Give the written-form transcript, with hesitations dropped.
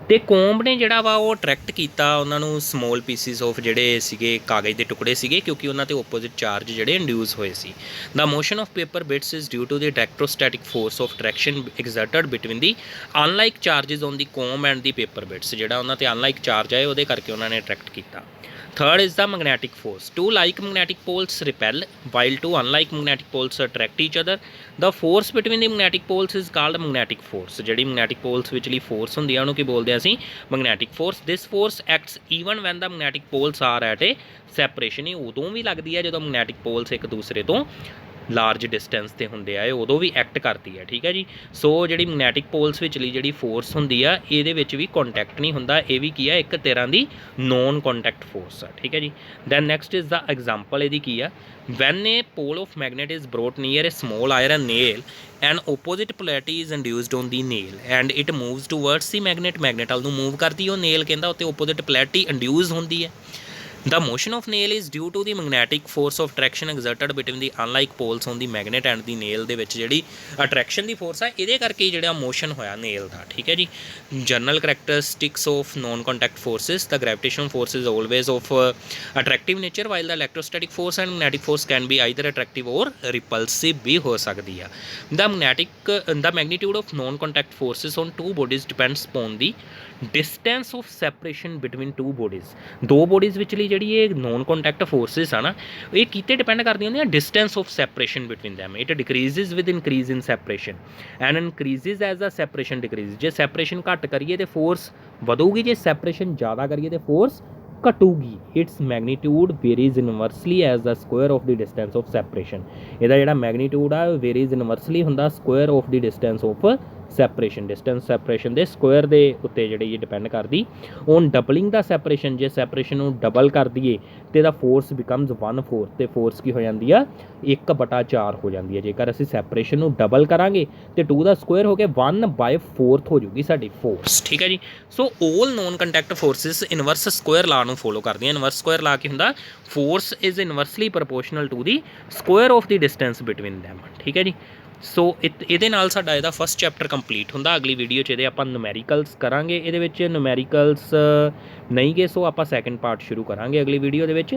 ਤੇ ਕੋਂਬ ਨੇ ਜਿਹੜਾ ਵਾ ਉਹ ਅਟਰੈਕਟ ਕੀਤਾ ਉਹਨਾਂ ਨੂੰ ਸਮੋਲ ਪੀਸਿਸ ਆਫ ਜਿਹੜੇ ਸੀਗੇ ਕਾਗਜ਼ ਦੇ ਟੁਕੜੇ ਸੀਗੇ, ਕਿਉਂਕਿ ਉਹਨਾਂ ਤੇ ਓਪੋਜ਼ਿਟ ਚਾਰਜ ਜਿਹੜੇ ਇੰਡਿਊਸ ਹੋਏ ਸੀ। The motion of paper bits is due to the electrostatic force of attraction exerted between the unlike charges on the comb and the paper bits. ਜਿਹੜਾ ਉਹਨਾਂ ਤੇ ਅਨਲਾਈਕ ਚਾਰਜ ਆਏ ਉਹਦੇ ਕਰਕੇ ਉਹਨਾਂ ਨੇ ਅਟਰੈਕਟ ਕੀਤਾ। Third is the magnetic force. Two like magnetic poles repel while two unlike magnetic poles attract each other. The force between the magnetic poles is called magnetic force. ਜਿਹੜੀ magnetic poles ਵਿਚਲੀ force ਹੁੰਦੀ ਆ ਉਹਨੂੰ ਕੀ ਬੋਲਦੇ ਆ ਅਸੀਂ magnetic force. This force acts even when the magnetic poles are at a separation. ਇਹ ਉਦੋਂ ਵੀ ਲੱਗਦੀ ਹੈ ਜਦੋਂ magnetic poles ਇੱਕ ਦੂਸਰੇ ਤੋਂ ਲਾਰਜ ਡਿਸਟੈਂਸ 'ਤੇ ਹੁੰਦੇ ਆ, ਇਹ ਉਦੋਂ ਵੀ ਐਕਟ ਕਰਦੀ ਹੈ। ਠੀਕ ਹੈ ਜੀ। ਸੋ ਜਿਹੜੀ ਮੈਗਨੈਟਿਕ ਪੋਲਸ ਵਿਚਲੀ ਜਿਹੜੀ ਫੋਰਸ ਹੁੰਦੀ ਆ ਇਹਦੇ ਵਿੱਚ ਵੀ ਕੰਟੈਕਟ ਨਹੀਂ ਹੁੰਦਾ, ਇਹ ਵੀ ਕੀ ਆ ਇੱਕ ਤਰ੍ਹਾਂ ਦੀ ਨੋਨ ਕੰਟੈਕਟ ਫੋਰਸ ਆ। ਠੀਕ ਹੈ ਜੀ। Then next is the example ਇਹਦੀ ਕੀ ਆ, when a pole of magnet is brought near a small iron nail and opposite polarity is induced on the nail and it moves towards the magnet. Magnet ਵੱਲ ਨੂੰ move ਕਰਦੀ ਉਹ nail ਕਹਿੰਦਾ ਉੱਤੇ opposite polarity induce ਹੁੰਦੀ ਹੈ। The motion of nail is due to the magnetic force of attraction exerted between the unlike poles on the magnet and the nail ਦੇ ਵਿੱਚ ਜਿਹੜੀ ਅਟਰੈਕਸ਼ਨ ਦੀ ਫੋਰਸ ਆ ਇਹਦੇ ਕਰਕੇ ਜਿਹੜਾ ਮੋਸ਼ਨ ਹੋਇਆ ਨੇਲ ਦਾ। ਠੀਕ ਹੈ ਜੀ। General characteristics of non contact forces, the gravitational force is always of attractive nature while the electrostatic force and magnetic force can be either attractive or repulsive ਵੀ ਹੋ ਸਕਦੀ ਆ। The magnitude of non contact forces on two bodies depends upon the distance of separation between two bodies। ਦੋ bodies ਵਿਚਲੀ ਜਿਹੜੀ ਇਹ non contact forces ਆ ਨਾ ਇਹ ਕਿਤੇ ਡਿਪੈਂਡ ਕਰਦੀਆਂ ਹੁੰਦੀਆਂ distance of separation between them. It decreases with increase in separation and increases as the separation decreases. ਜੇ ਸੈਪਰੇਸ਼ਨ ਘੱਟ ਕਰੀਏ ਤਾਂ ਫੋਰਸ ਵਧੂਗੀ, ਜੇ ਸੈਪਰੇਸ਼ਨ ਜ਼ਿਆਦਾ ਕਰੀਏ ਤਾਂ ਫੋਰਸ ਘਟੂਗੀ। Its magnitude varies inversely as the square of the distance of separation. ਇਹਦਾ ਜਿਹੜਾ ਮੈਗਨੀਟਿਊਡ ਆ ਵੇਰੀਜ਼ ਇਨਵਰਸਲੀ ਹੁੰਦਾ square of the distance of separation. Distance separation ਦੇ ਸਕੁਆਇਰ ਦੇ ਉੱਤੇ ਜਿਹੜੀ ਇਹ ਡਿਪੈਂਡ ਕਰਦੀ। ਔਨ ਡਬਲਿੰਗ ਦਾ ਸੈਪਰੇਸ਼ਨ, ਜੇ ਸੈਪਰੇਸ਼ਨ ਨੂੰ ਡਬਲ ਕਰ ਦਈਏ ਤੇ ਇਹਦਾ ਫੋਰਸ ਬਿਕਮਸ 1/4 ਤੇ ਫੋਰਸ ਕੀ ਹੋ ਜਾਂਦੀ ਆ 1/4 ਹੋ ਜਾਂਦੀ ਹੈ। ਜੇਕਰ ਅਸੀਂ ਸੈਪਰੇਸ਼ਨ ਨੂੰ ਡਬਲ ਕਰਾਂਗੇ ਤੇ 2 ਦਾ ਸਕੁਆਇਰ ਹੋ ਕੇ 1/4 ਹੋ ਜੂਗੀ ਸਾਡੀ ਫੋਰਸ। ਠੀਕ ਹੈ ਜੀ। So 올 non contact forces inverse square law ਨੂੰ ਫੋਲੋ ਕਰਦੀਆਂ। ਇਨਵਰਸ ਸਕੁਆਇਰ ਲਾ ਕੀ ਹੁੰਦਾ, force is inversely proportional to the square of the distance between them. ਠੀਕ ਹੈ ਜੀ। ਸੋ ਇਹਦੇ ਨਾਲ ਸਾਡਾ ਇਹਦਾ ਫਸਟ ਚੈਪਟਰ ਕੰਪਲੀਟ ਹੁੰਦਾ। ਅਗਲੀ ਵੀਡੀਓ 'ਚ ਇਹਦੇ ਆਪਾਂ ਨੂਮੈਰੀਕਲਸ ਕਰਾਂਗੇ। ਇਹਦੇ ਵਿੱਚ ਨੂਮੈਰੀਕਲਸ ਨਹੀਂ ਗਏ ਸੋ ਆਪਾਂ ਸੈਕਿੰਡ ਪਾਰਟ ਸ਼ੁਰੂ ਕਰਾਂਗੇ ਅਗਲੀ ਵੀਡੀਓ ਦੇ ਵਿੱਚ।